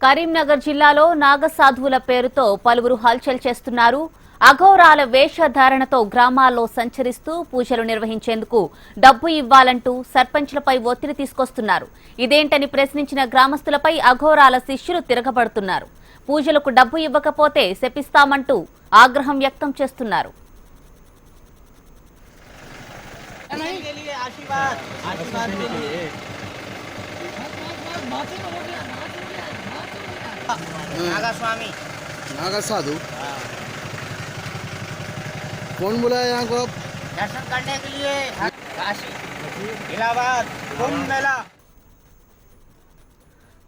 కరీంనగర్ జిల్లాలో నాగసాధువుల పేరుతో పలువురు హల్చల్ చేస్తున్నారు. అఘోరాల వేషధారణతో గ్రామాల్లో సంచరిస్తూ పూజలు నిర్వహించేందుకు డబ్బు ఇవ్వాలంటూ సర్పంచ్లపై ఒత్తిడి తీసుకొస్తున్నారు. ఇదేంటని ప్రశ్నించిన గ్రామస్తులపై అఘోరాల శిష్యులు తిరగబడుతున్నారు. పూజలకు డబ్బు ఇవ్వకపోతే శపిస్తామంటూ ఆగ్రహం వ్యక్తం చేస్తున్నారు. नागा साधु कौन बुलाया यहाँ को? दर्शन करने के लिए काशी इलाहाबाद कुंभ मेला।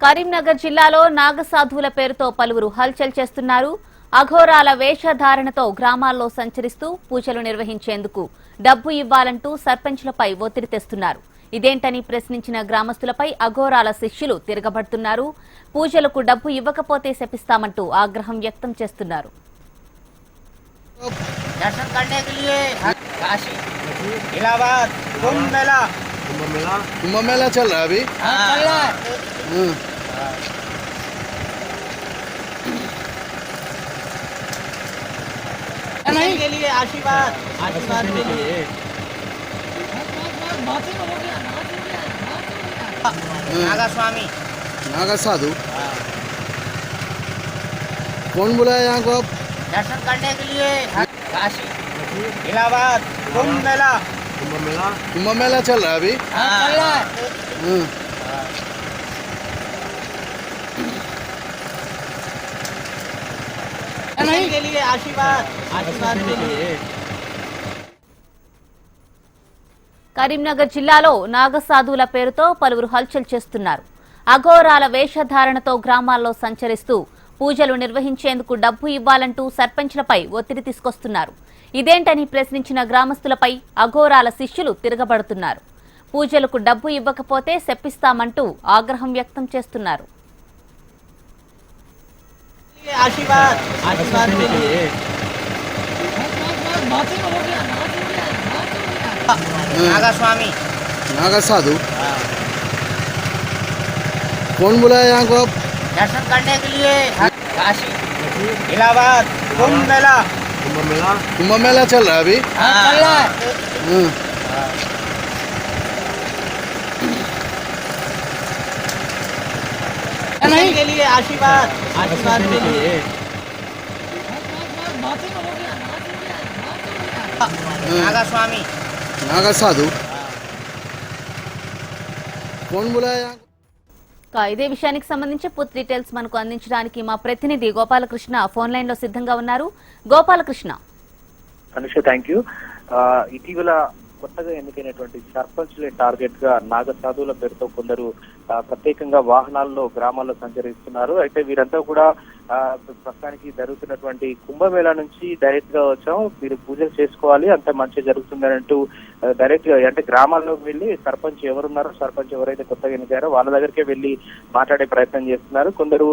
కరీంనగర్ జిల్లాలో నాగసాధువుల పేరుతో పలువురు హల్చల్ చేస్తున్నారు. అఘోరాల వేషధారణతో గ్రామాల్లో సంచరిస్తూ పూజలు నిర్వహించేందుకు డబ్బు ఇవ్వాలంటూ సర్పంచ్లపై ఒత్తిడి తెస్తున్నారు. ఇదేంటని ప్రశ్నించిన గ్రామస్తులపై అఘోరాల శిష్యులు తిరగబడుతున్నారు. పూజలకు డబ్బు ఇవ్వకపోతే శపిస్తామంటూ ఆగ్రహం వ్యక్తం చేస్తున్నారు. दर्शन करने के लिए काशी इलाहाबाद कुंभ मेला कुंभ मेला चल रहा है अभी। चल रहा है। के लिए आशीर्वाद के लिए नागा स्वामी नागा साधु कौन बुलाया यहाँ को? दर्शन करने के लिए काशी इलाहाबाद कुंभ मेला चल रहा है अभी। चल रहा है। के लिए आशीर्वाद के लिए కరీంనగర్ జిల్లాలో నాగసాధువుల పేరుతో పలువురు హల్చల్ చేస్తున్నారు. అఘోరాల వేషధారణతో గ్రామాల్లో సంచరిస్తూ పూజలు నిర్వహించేందుకు డబ్బు ఇవ్వాలంటూ సర్పంచ్లపై ఒత్తిడి తీసుకొస్తున్నారు. ఇదేంటని ప్రశ్నించిన గ్రామస్తులపై అఘోరాల శిష్యులు తిరగబడుతున్నారు. పూజలకు డబ్బు ఇవ్వకపోతే శపిస్తామంటూ ఆగ్రహం వ్యక్తం చేస్తున్నారు. नागा स्वामी नागा साधु कौन बुलाया यहाँ को? दर्शन करने के लिए काशी इलाहाबाद कुंभ मेला चल रहा है अभी। चल रहा है। के लिए आशीर्वाद के लिए नागा स्वामी नागा साधु कौन बुलाया? ఇదే విషయానికి సంబంధించి పూర్తి డీటెయిల్స్ మనకు అందించడానికి మా ప్రతినిధి గోపాలకృష్ణ ఫోన్ లైన్ లో సిద్ధంగా ఉన్నారు. గోపాలకృష్ణ. Anusha, thank you. ఇటీవల కొత్తగా ఎన్నికైనటువంటి సర్పంచ్లే టార్గెట్ గా నాగసాధువుల పేరుతో కొందరు ప్రత్యేకంగా వాహనాల్లో గ్రామాల్లో సంచరిస్తున్నారు. అయితే వీరంతా కూడా ప్రస్తుతానికి జరుగుతున్నటువంటి కుంభమేళా నుంచి డైరెక్ట్ గా వచ్చాం, మీరు పూజలు చేసుకోవాలి, అంత మంచి జరుగుతుందని అంటూ డైరెక్ట్ గా అంటే గ్రామాల్లోకి వెళ్లి సర్పంచ్ ఎవరున్నారో, సర్పంచ్ ఎవరైతే కొత్తగా ఎన్నికారో వాళ్ళ దగ్గరికే వెళ్లి మాట్లాడే ప్రయత్నం చేస్తున్నారు. కొందరు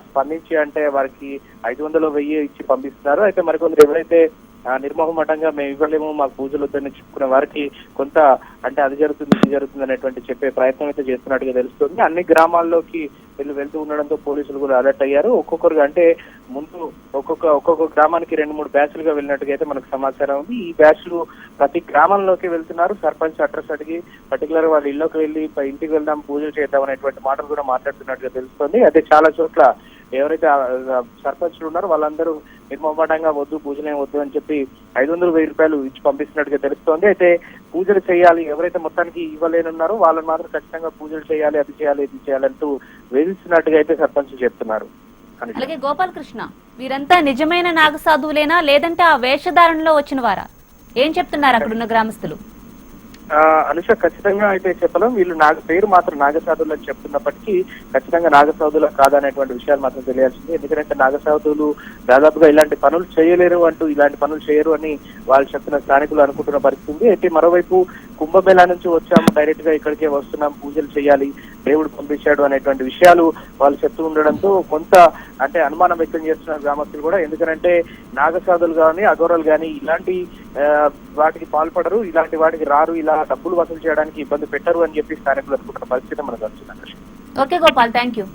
స్పందించి అంటే వారికి 500 1000 ఇచ్చి పంపిస్తున్నారు. అయితే మరికొందరు ఎవరైతే నిర్మోహమాటంగా మేము ఇవ్వలేము, మాకు పూజలు వద్దని చెప్పుకునే వారికి కొంత అంటే అది జరుగుతుంది ఇది జరుగుతుంది అనేటువంటి చెప్పే ప్రయత్నం అయితే చేస్తున్నట్టుగా తెలుస్తుంది. అన్ని గ్రామాల్లోకి వెళ్తూ ఉండడంతో పోలీసులు కూడా అలర్ట్ అయ్యారు. ఒక్కొక్కరుగా అంటే ముందు ఒక్కొక్క గ్రామానికి 2-3 బ్యాచ్లుగా వెళ్ళినట్టుగా అయితే మనకు సమాచారం ఉంది. ఈ బ్యాచ్లు ప్రతి గ్రామంలోకి వెళ్తున్నారు. సర్పంచ్ అడ్రస్ అడిగి పర్టికులర్ వాళ్ళ ఇళ్లకు వెళ్లి ఇంటికి వెళ్దాం, పూజలు చేద్దాం అనేటువంటి మాటలు కూడా మాట్లాడుతున్నట్టుగా తెలుస్తుంది. అయితే చాలా చోట్ల ఎవరైతే సర్పంచ్లు ఉన్నారో వాళ్ళందరూ నిర్మమాటంగా వద్దు, పూజలే వద్దు అని చెప్పి 500 1000 ఇచ్చి పంపిస్తున్నట్టుగా తెలుస్తోంది. అయితే పూజలు చేయాలి, ఎవరైతే మొత్తానికి ఇవ్వలేనున్నారో వాళ్ళని మాత్రం ఖచ్చితంగా పూజలు చేయాలి, అది చేయాలి ఇది చేయాలంటూ వేధిస్తున్నట్టుగా అయితే సర్పంచ్ చెప్తున్నారు. అలాగే గోపాలకృష్ణ, వీరంతా నిజమైన నాగసాధువులేనా లేదంటే ఆ వేషధారణలో వచ్చిన వారా? ఏం చెప్తున్నారు అక్కడున్న గ్రామస్తులు? అనుష, ఖచ్చితంగా అయితే చెప్పలేం. వీళ్ళు పేరు మాత్రం నాగసాధువులు అని చెప్తున్నప్పటికీ ఖచ్చితంగా నాగసాధువులు కాదనేటువంటి విషయాలు మాత్రం తెలియాల్సింది. ఎందుకంటే నాగసాధువులు దాదాపుగా ఇలాంటి పనులు చేయలేరు అంటూ ఇలాంటి పనులు చేయరు అని వాళ్ళు చెప్తున్న స్థానికులు అనుకుంటున్న పరిస్థితి. అయితే మరోవైపు కుంభమేళా నుంచి వచ్చాము, డైరెక్ట్ గా ఇక్కడికే వస్తున్నాం, పూజలు చేయాలి, దేవుడు పంపించాడు అనేటువంటి విషయాలు వాళ్ళు చెప్తూ ఉండడంతో కొంత అంటే అనుమానం వ్యక్తం చేస్తున్న గ్రామస్తులు కూడా. ఎందుకంటే నాగసాధులు కానీ అఘోరాలు కానీ ఇలాంటి వాటికి పాల్పడరు, ఇలాంటి వాటికి రారు, ఇలా డబ్బులు వసూలు చేయడానికి ఇబ్బంది పెట్టరు అని చెప్పి స్థానికులు అనుకుంటున్న పరిస్థితి మనకు వస్తుంది. Okay Gopal, thank you.